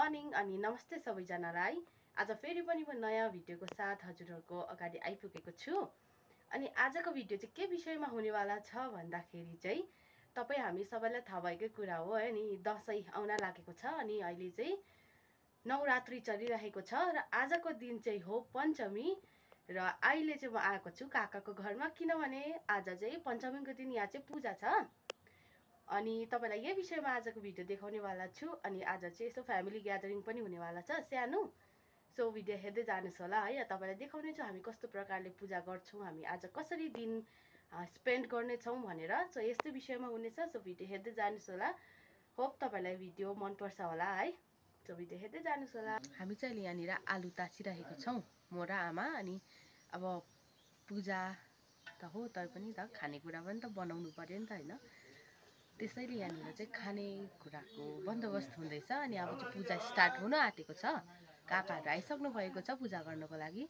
Morning अनि नमस्ते सबैजनालाई। आज फेरि पनि म नयाँ भिडियोको साथ हजुरहरूको अगाडि आइपुगेको छु। अनि आजको भिडियो चाहिँ के विषयमा हुनेवाला छ भन्दाखेरि चाहिँ तपाईँ हामी सबैलाई थाहा भएकै कुरा हो है नि, दसैँ आउन लागेको छ अनि अहिले चाहिँ नवरात्रि चलिरहेको छ र आजको दिन चाहिँ हो पञ्चमी। र अहिले चाहिँ म आएको छु काकाको घरमा, किनभने आज चाहिँ पञ्चमीको दिन यहाँ चाहिँ पूजा छ। अनि तपाईलाई यही विषयमा आजको भिडियो देखाउनेवाला छु। अनि आज चाहिँ यसो फ्यामिली ग्यादरिङ पनि हुनेवाला छ सानो। सो भिडियो हेर्दै जानुहोस् होला है। तपाईँलाई देखाउने छु हामी कस्तो प्रकारले पूजा गर्छौँ, हामी आज कसरी दिन स्पेन्ड गर्नेछौँ भनेर। सो यस्तै विषयमा हुनेछ। सो भिडियो हेर्दै जानुहोस् होला। होप तपाईँलाई भिडियो मनपर्छ होला है। सो भिडियो हेर्दै जानुहोस् होला। हामी चाहिँ अहिले यहाँनिर आलु ताछिरहेको छौँ म र आमा। अनि अब पूजा त हो, तर पनि त खानेकुरा पनि त बनाउनु पर्यो नि त होइन। त्यसैले यहाँनिर चाहिँ खानेकुराको बन्दोबस्त हुँदैछ। अनि अब चाहिँ पूजा स्टार्ट हुन आँटेको छ। काकाहरू आइसक्नु भएको छ पूजा गर्नको लागि।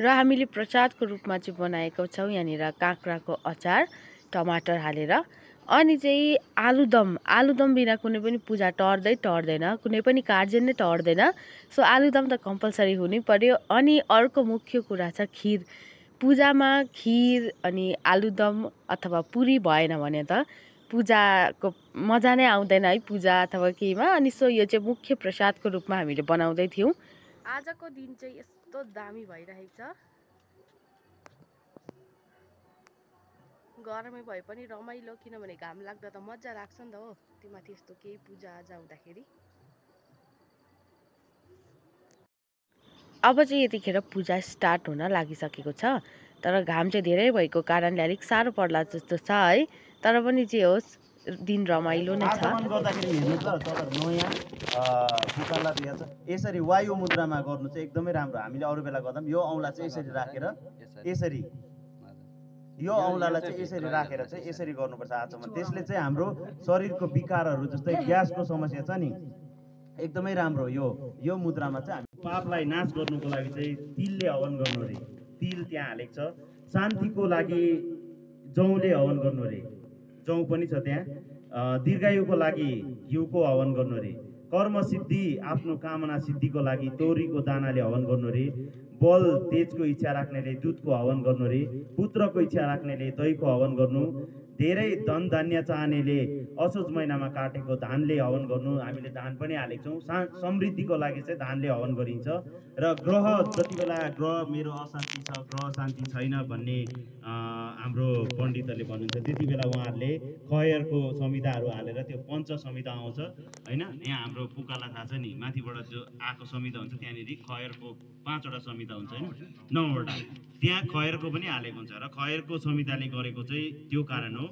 र हामीले प्रसादको रूपमा चाहिँ बनाएको छौँ यहाँनिर काँक्राको अचार टमाटर हालेर। अनि चाहिँ आलुदम बिना कुनै पनि पूजा टर्दैन, कुनै पनि कार्य नै टर्दैन। सो आलुदम त कम्पलसरी हुनै पर्यो। अनि अर्को मुख्य कुरा छ खिर। पूजामा खिर अनि आलुदम अथवा पुरी भएन भने त पूजाको मजा नै आउँदैन है, पूजा अथवा केहीमा। अनि सो यो चाहिँ मुख्य प्रसादको रूपमा हामीले बनाउँदै थियौँ। आजको दिन चाहिँ यस्तो दामी भइरहेको छ। गरमै भए पनि रमाइलो, किनभने घाम लाग्दा त मजा लाग्छ नि त हो। त्योमाथि यस्तो केही पूजा आजा हुँदाखेरि अब चाहिँ यतिखेर पूजा स्टार्ट हुन लागिसकेको छ। तर घाम चाहिँ धेरै भएको कारणले अलिक साह्रो पर्ला जस्तो छ है। तर पनि जे होस् दिन रमाइलो नै छ। यसरी वायु मुद्रामा गर्नु चाहिँ एकदमै राम्रो। हामीले अरू बेला गर्दा यो औँला चाहिँ यसरी राखेर यसरी यो औँलालाई चाहिँ यसरी राखेर चाहिँ यसरी गर्नुपर्छ आचमन। त्यसले चाहिँ हाम्रो शरीरको विकारहरू जस्तै ग्यासको समस्या छ नि एकदमै राम्रो। यो मुद्रामा चाहिँ हामी पापलाई नाश गर्नुको लागि चाहिँ तिलले हवन गर्नु रे। तिल त्यहाँ हालेको छ। शान्तिको लागि जौले हवन गर्नु रे, जौ पनि छ त्यहाँ। दीर्घायुको लागि घिउको हवन गर्नु रे। कर्म सिद्धि आफ्नो कामना सिद्धिको लागि तोरीको दानाले हवन गर्नु रे। बल तेजको इच्छा राख्नेले दुधको हवन गर्नु रे। पुत्रको इच्छा राख्नेले दहीको हवन गर्नु। धेरै धन धान्य चाहनेले असोज महिनामा काटेको धानले हवन गर्नु। हामीले धान पनि हालेको छौँ। समृद्धिको लागि चाहिँ धानले हवन गरिन्छ। र ग्रह जति बेला ग्रह मेरो अशान्ति छ, ग्रह शान्ति छैन भन्ने हाम्रो पण्डितहरूले भन्नुहुन्छ, त्यति बेला उहाँहरूले खयरको संहिताहरू हालेर त्यो पञ्च संहिता आउँछ होइन। यहाँ हाम्रो पुकालाई थाहा छ नि, माथिबाट जो आएको संहिता हुन्छ त्यहाँनिर खयरको 5वटा संहिता हुन्छ होइन, 9वटा। त्यहाँ खयरको पनि हालेको हुन्छ र खयरको संहिताले गरेको चाहिँ त्यो कारण हो।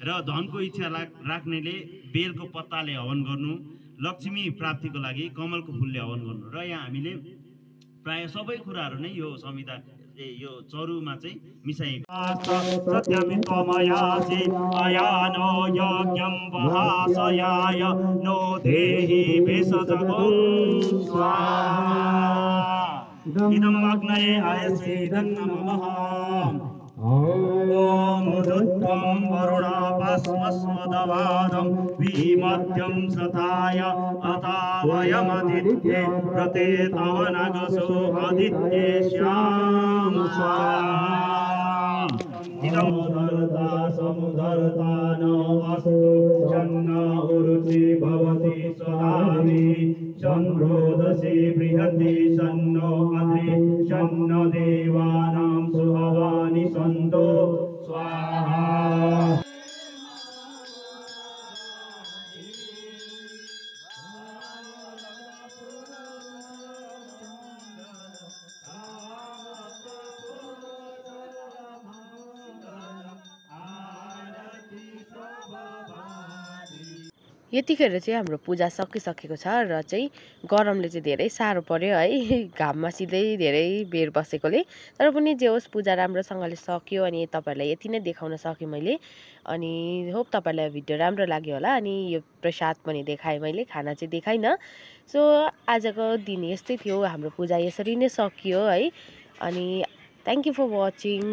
र धनको इच्छा राख्नेले बेलको पत्ताले हवन गर्नु। लक्ष्मी प्राप्तिको लागि कमलको फुलले हवन गर्नु। र यहाँ हामीले प्राय सबै कुराहरू नै यो संहिता यो चरुमा चाहिँ मिसाइएको। इदं अग्नये आयसे नमः। ओम रुद्रं वरुणापस्मस्मदवादं विमध्यं सताय अतावयमदित्ये व्रते तव नगसो आदित्येष्यां स्वाहा। इदं धर्ता समुधर्ता न अस्तु जन्न उरुचि भवति स्वधामि। चन्द्रोदशे बृहति सन्नो अद्रि शन्नो देवानां सुहवानि सन्तो स्वाहा। यतिखेर चाहिँ हाम्रो पूजा सकिसकेको छ र चाहिँ गरमले चाहिँ धेरै साह्रो पर्यो है, घाममा सिधै धेरै बेर बसेकोले। तर पनि जे होस् पूजा राम्रोसँगले सक्यो। अनि तपाईँहरूलाई यति नै देखाउन सकेँ मैले। अनि होप तपाईँलाई भिडियो राम्रो लाग्यो होला। अनि यो प्रसाद पनि देखाएँ मैले, खाना चाहिँ देखाइनँ। सो आजको दिन यस्तै थियो, हाम्रो पूजा यसरी नै सकियो है। अनि थ्याङ्क यू फर वाचिङ।